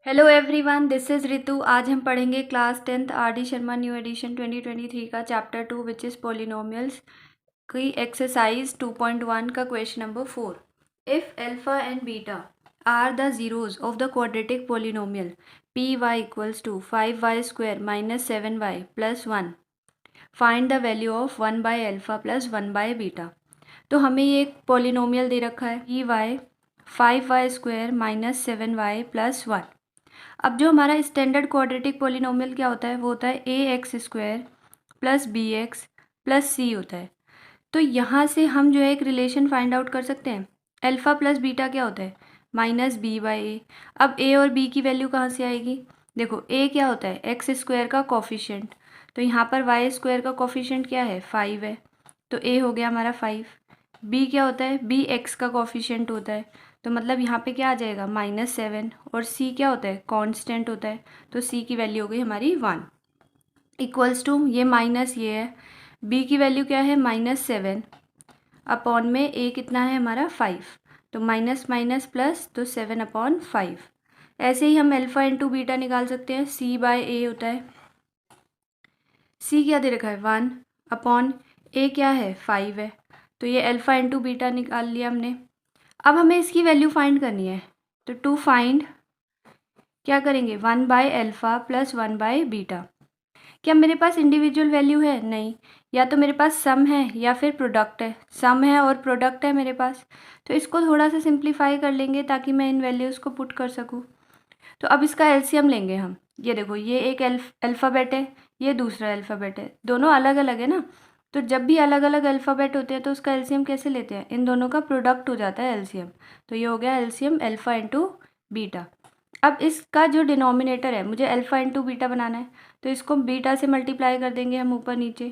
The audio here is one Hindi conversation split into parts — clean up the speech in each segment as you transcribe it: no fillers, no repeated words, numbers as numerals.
Hello everyone, this is Ritu. आज हम पढ़ेंगे class 10th R D Sharma new edition 2023 का चैप्टर 2 विच इज़ पॉलिनोमियल्स की एक्सरसाइज 2.1 का question number 4। If alpha and beta are the zeros of the quadratic polynomial p y equals to 5y square minus 7y plus 1, find the value of 1 by alpha plus 1 by beta. तो हमें ये एक पॉलिनोमियल दे रखा है P Y 5y square minus 7y plus 1। अब जो हमारा स्टैंडर्ड क्वाड्रेटिक पॉलिनोमियल क्या होता है, वो होता है A X square plus B X plus C होता है। तो यहाँ से हम जो है एक रिलेशन फाइंड आउट कर सकते हैं। अल्फ़ा प्लस बीटा क्या होता है, माइनस बी बाई ए। अब ए और बी की वैल्यू कहाँ से आएगी, देखो ए क्या होता है एक्स स्क्वायर का कोफिशिएंट, तो यहाँ पर वाई स्क्वायर का कोफिशिएंट क्या है 5 है, तो ए हो गया हमारा 5। बी क्या होता है, बी एक्स का कोफिशिएंट होता है, तो मतलब यहाँ पे क्या आ जाएगा -7। और सी क्या होता है कांस्टेंट होता है, तो सी की वैल्यू हो गई हमारी 1 इक्वल्स टू ये माइनस ये है, बी की वैल्यू क्या है -7 अपॉन में ए कितना है हमारा 5, तो माइनस माइनस प्लस तो 7/5। ऐसे ही हम अल्फ़ा इंटू बीटा निकाल सकते हैं, सी बाय ए होता है, सी क्या दे रखा है 1 अपॉन ए क्या है 5 है, तो ये अल्फ़ा इंटू बीटा निकाल लिया हमने। अब हमें इसकी वैल्यू फाइंड करनी है, तो टू फाइंड क्या करेंगे 1 bye alpha plus 1 by beta. क्या मेरे पास इंडिविजुअल वैल्यू है, नहीं, या तो मेरे पास सम है या फिर प्रोडक्ट है, सम है और प्रोडक्ट है मेरे पास, तो इसको थोड़ा सा सिंप्लीफाई कर लेंगे ताकि मैं इन वैल्यूज़ को पुट कर सकूँ। तो अब इसका एलसीएम लेंगे हम, ये देखो ये एक अल्फ़ाबेट है, ये दूसरा अल्फ़ाबेट है, दोनों अलग अलग है ना, तो जब भी अलग अलग अल्फ़ाबेट होते हैं तो उसका एलसीएम कैसे लेते हैं, इन दोनों का प्रोडक्ट हो जाता है एलसीएम। तो ये हो गया एलसीएम अल्फ़ा इंटू बीटा। अब इसका जो डिनोमिनेटर है मुझे अल्फ़ा इंटू बीटा बनाना है, तो इसको बीटा से मल्टीप्लाई कर देंगे हम ऊपर नीचे,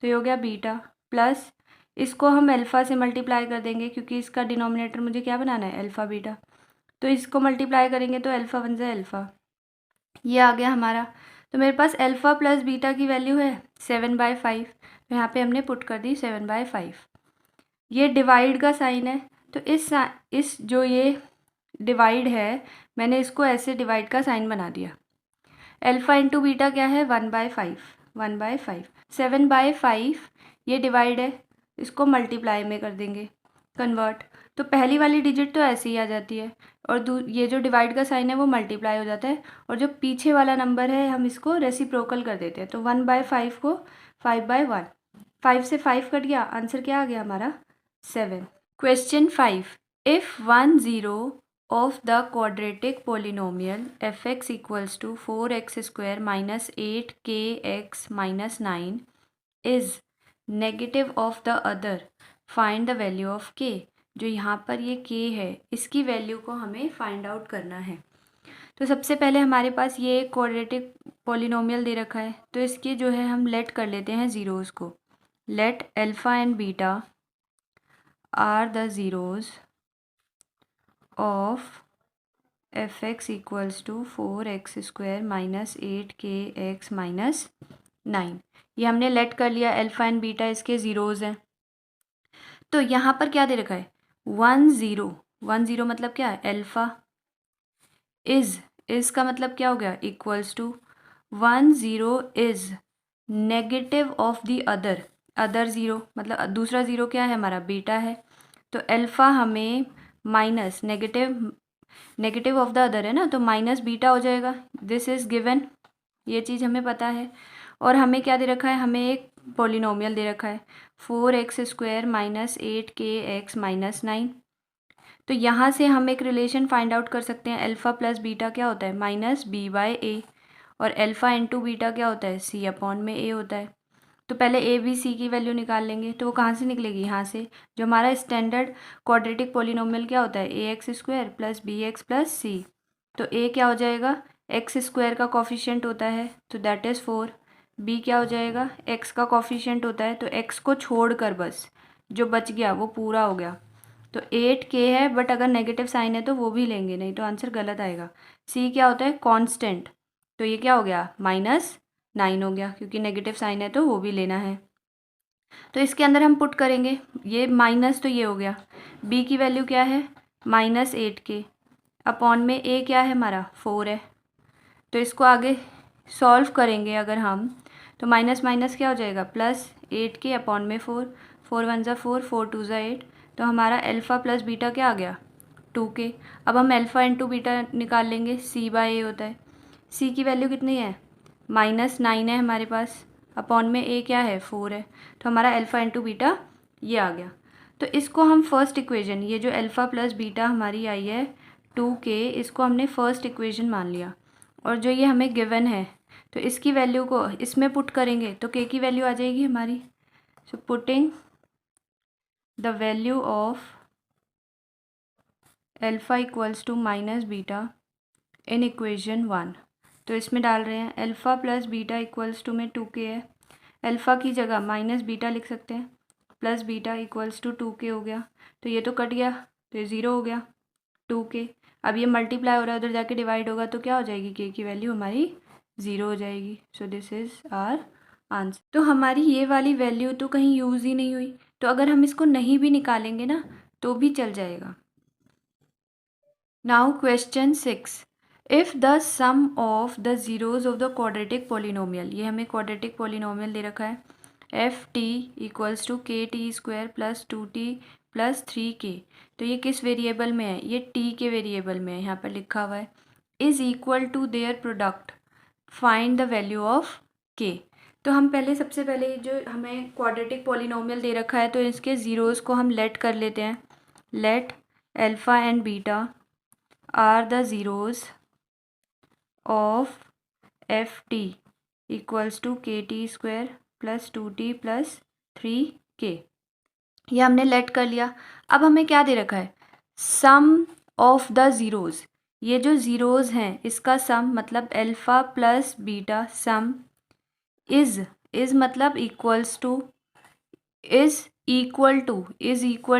तो ये हो गया बीटा प्लस इसको हम अल्फ़ा से मल्टीप्लाई कर देंगे क्योंकि इसका डिनोमिनेटर मुझे क्या बनाना है अल्फ़ा बीटा, तो इसको मल्टीप्लाई करेंगे तो अल्फ़ा बन जाए अल्फ़ा, ये आ गया हमारा। तो मेरे पास अल्फ़ा प्लस बीटा की वैल्यू है 7/5, तो यहाँ पे हमने पुट कर दी 7/5। ये डिवाइड का साइन है, तो इस जो ये डिवाइड है मैंने इसको ऐसे डिवाइड का साइन बना दिया। अल्फ़ा इंटू बीटा क्या है 1/5, 1/5 7/5, ये डिवाइड है, इसको मल्टीप्लाई में कर देंगे कन्वर्ट, तो पहली वाली डिजिट तो ऐसे ही आ जाती है और ये जो डिवाइड का साइन है वो मल्टीप्लाई हो जाता है, और जो पीछे वाला नंबर है हम इसको रेसिप्रोकल कर देते हैं, तो 1/5 को 5/1, 5 से 5 कट गया, आंसर क्या आ गया हमारा 7। Question 5, if 1 0 of the quadratic polynomial fx equals to 4x square minus 8kx minus 9 is negative of the other, find the value of k। जो यहाँ पर ये k है इसकी वैल्यू को हमें फाइंड आउट करना है। तो सबसे पहले हमारे पास ये एक क्वाड्रेटिक पॉलिनोमियल दे रखा है, तो इसके जो है हम लेट कर लेते हैं ज़ीरोज़ को। Let alpha and beta are the zeros of f x equals to 4x square minus 8kx minus 9, ये हमने लेट कर लिया, अल्फ़ा एंड बीटा इसके ज़ीरोज़ हैं। तो यहाँ पर क्या दे रखा है 1 0, 1 0 मतलब क्या है अल्फ़ा, इज़ का मतलब क्या हो गया equals to 1 0 is negative of the other, other zero मतलब दूसरा ज़ीरो क्या है हमारा बीटा है, तो अल्फ़ा हमें minus negative of the other है ना, तो माइनस बीटा हो जाएगा, दिस इज़ गिवन, ये चीज़ हमें पता है। और हमें क्या दे रखा है, हमें एक पॉलिनोमियल दे रखा है 4x square minus 8kx minus 9, तो यहाँ से हम एक रिलेशन फाइंड आउट कर सकते हैं, अल्फ़ा प्लस बीटा क्या होता है माइनस बी बाई ए, और अल्फ़ा इंटू बीटा क्या होता है सी अपॉन में ए होता है। तो पहले ए बी सी की वैल्यू निकाल लेंगे, तो वो कहाँ से निकलेगी, यहाँ से, जो हमारा स्टैंडर्ड क्वाड्रेटिक पॉलिनोमियल क्या होता है A X square plus B X plus C, तो ए क्या हो जाएगा एक्स स्क्वायर का कॉफिशिएंट होता है तो दैट इज़ 4, बी क्या हो जाएगा एक्स का कॉफिशिएंट होता है, तो एक्स को छोड़कर बस जो बच गया वो पूरा हो गया, तो 8k है, बट अगर नेगेटिव साइन है तो वो भी लेंगे, नहीं तो आंसर गलत आएगा। सी क्या होता है कांस्टेंट, तो ये क्या हो गया -9 हो गया क्योंकि नेगेटिव साइन है तो वो भी लेना है, तो इसके अंदर हम पुट करेंगे ये माइनस, तो ये हो गया, बी की वैल्यू क्या है -8k अपॉन में ए क्या है हमारा 4 है। तो इसको आगे सॉल्व करेंगे अगर हम, तो माइनस माइनस क्या हो जाएगा प्लस 8k अपॉन में 4, 4 1 ज़ा 4, 4 2 ज़ा 8। तो हमारा अल्फ़ा प्लस बीटा क्या आ गया 2k। अब हम अल्फ़ा इंटू बीटा निकाल लेंगे, c बाय ए होता है। c की वैल्यू कितनी है -9 है हमारे पास, अपॉन में a क्या है 4 है। तो हमारा अल्फ़ा इंटू बीटा ये आ गया। तो इसको हम फर्स्ट इक्वेशन, ये जो अल्फ़ा प्लस बीटा हमारी आई है 2k, इसको हमने फर्स्ट इक्वेशन मान लिया। और जो ये हमें गिवन है तो इसकी वैल्यू को इसमें पुट करेंगे तो k की वैल्यू आ जाएगी हमारी। So putting the value of alpha equals to minus beta in equation 1, तो इसमें डाल रहे हैं alpha plus beta equals to में 2k है, अल्फ़ा की जगह माइनस बीटा लिख सकते हैं, plus beta equals to 2k हो गया। तो ये तो कट गया, तो ये 0 हो गया 2k। अब ये मल्टीप्लाई हो रहा है, उधर जाके डिवाइड होगा तो क्या हो जाएगी k की वैल्यू हमारी 0 हो जाएगी। So this is our answer. तो हमारी ये वाली वैल्यू तो कहीं यूज़ ही नहीं हुई, तो अगर हम इसको नहीं भी निकालेंगे ना तो भी चल जाएगा। Now question 6, if the sum of the zeros of the quadratic polynomial, ये हमें क्वाड्रेटिक पोलिनोमियल दे रखा है, एफ टी इक्वल्स टू के T square plus 2t plus 3k, तो ये किस वेरिएबल में है, ये t के वेरिएबल में है, यहाँ पर लिखा हुआ है, is equal to their product, find the value of k। तो हम पहले सबसे पहले जो हमें क्वाड्रेटिक पोलिनोमियल दे रखा है तो इसके ज़ीरोज़ को हम लेट कर लेते हैं। Let alpha and beta are the zeros of F T equals to के T square plus 2t plus 3k, ये हमने लेट कर लिया। अब हमें क्या दे रखा है, सम ऑफ द ज़ीरोज़, ये जो ज़ीरोज़ हैं इसका सम मतलब alpha plus beta sum is मतलब equals to, is equal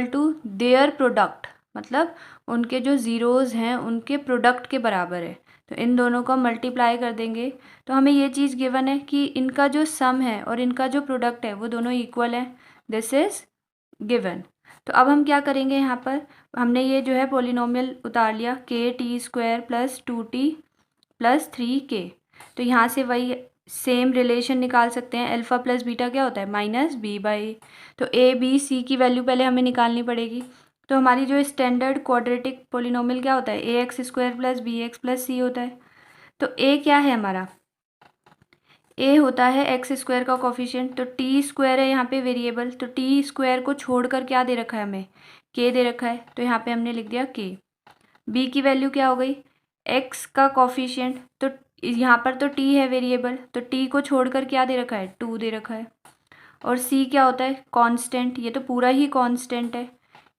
to their product, मतलब उनके जो ज़ीरोज़ हैं उनके प्रोडक्ट के बराबर है। तो इन दोनों को मल्टीप्लाई कर देंगे तो हमें ये चीज़ गिवन है कि इनका जो सम है और इनका जो प्रोडक्ट है वो दोनों इक्वल है, दिस इज़ गिवन। तो अब हम क्या करेंगे, यहाँ पर हमने ये जो है पोलिनोमियल उतार लिया, के T square plus 2t plus 3k, तो यहाँ से वही सेम रिलेशन निकाल सकते हैं, अल्फ़ा प्लस बीटा क्या होता है माइनस बी बाई ए। तो ए बी सी की वैल्यू पहले हमें निकालनी पड़ेगी। तो हमारी जो स्टैंडर्ड क्वाड्रेटिक पोलिनोमियल क्या होता है, A X square plus B X plus C होता है। तो ए क्या है हमारा, ए होता है एक्स स्क्वायर का कोफिशिएंट, तो टी स्क्वायर है यहाँ पे वेरिएबल, तो टी स्क्वायर को छोड़कर क्या दे रखा है हमें, के दे रखा है, तो यहाँ पे हमने लिख दिया के। बी की वैल्यू क्या हो गई, एक्स का कोफिशिएंट, तो यहाँ पर तो टी है वेरिएबल, तो टी को छोड़कर क्या दे रखा है 2 दे रखा है। और सी क्या होता है कांस्टेंट, ये तो पूरा ही कांस्टेंट है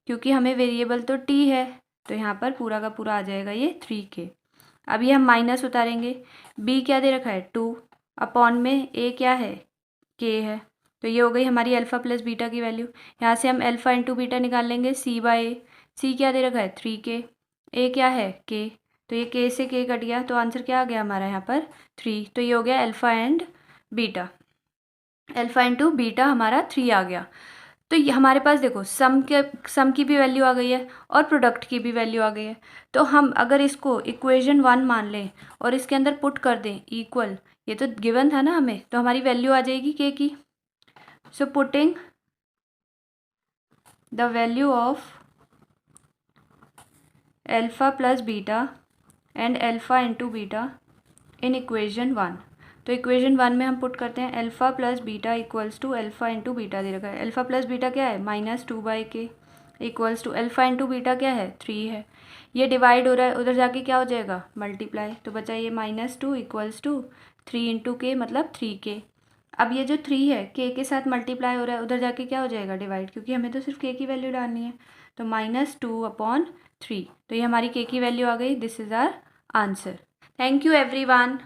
क्योंकि हमें वेरिएबल तो टी है, तो यहाँ पर पूरा का पूरा आ जाएगा ये 3k। अब ये हम माइनस उतारेंगे, बी क्या दे रखा है 2 अपॉन में ए क्या है k है, तो ये हो गई हमारी अल्फ़ा प्लस बीटा की वैल्यू। यहाँ से हम अल्फ़ा इंटू बीटा निकाल लेंगे, सी बाय ए, सी क्या दे रखा है 3k, ए क्या है k, तो ये k से k कट गया, तो आंसर क्या आ गया हमारा यहाँ पर 3। तो ये हो गया alpha and beta, alpha into beta हमारा 3 आ गया। तो ये हमारे पास देखो सम की भी वैल्यू आ गई है और प्रोडक्ट की भी वैल्यू आ गई है। तो हम अगर इसको इक्वेशन 1 मान लें और इसके अंदर पुट कर दें इक्वल, ये तो गिवन था ना हमें, तो हमारी वैल्यू आ जाएगी के की। So putting the value of alpha plus beta and alpha into beta in equation 1, तो इक्वेशन 1 में हम पुट करते हैं alpha plus beta equals to alpha into beta दे रखा है, अल्फ़ा प्लस बीटा क्या है -2/k equals to alpha into beta क्या है 3 है, ये डिवाइड हो रहा है, उधर जाके क्या हो जाएगा मल्टीप्लाई, तो बचा ये -2 इक्वल्स टू 3 इंटू के मतलब 3k। अब ये जो 3 है k के साथ मल्टीप्लाई हो रहा है, उधर जाके क्या हो जाएगा डिवाइड, क्योंकि हमें तो सिर्फ k की वैल्यू डालनी है, तो -2/3, तो ये हमारी k की वैल्यू आ गई, this is our answer. Thank you everyone.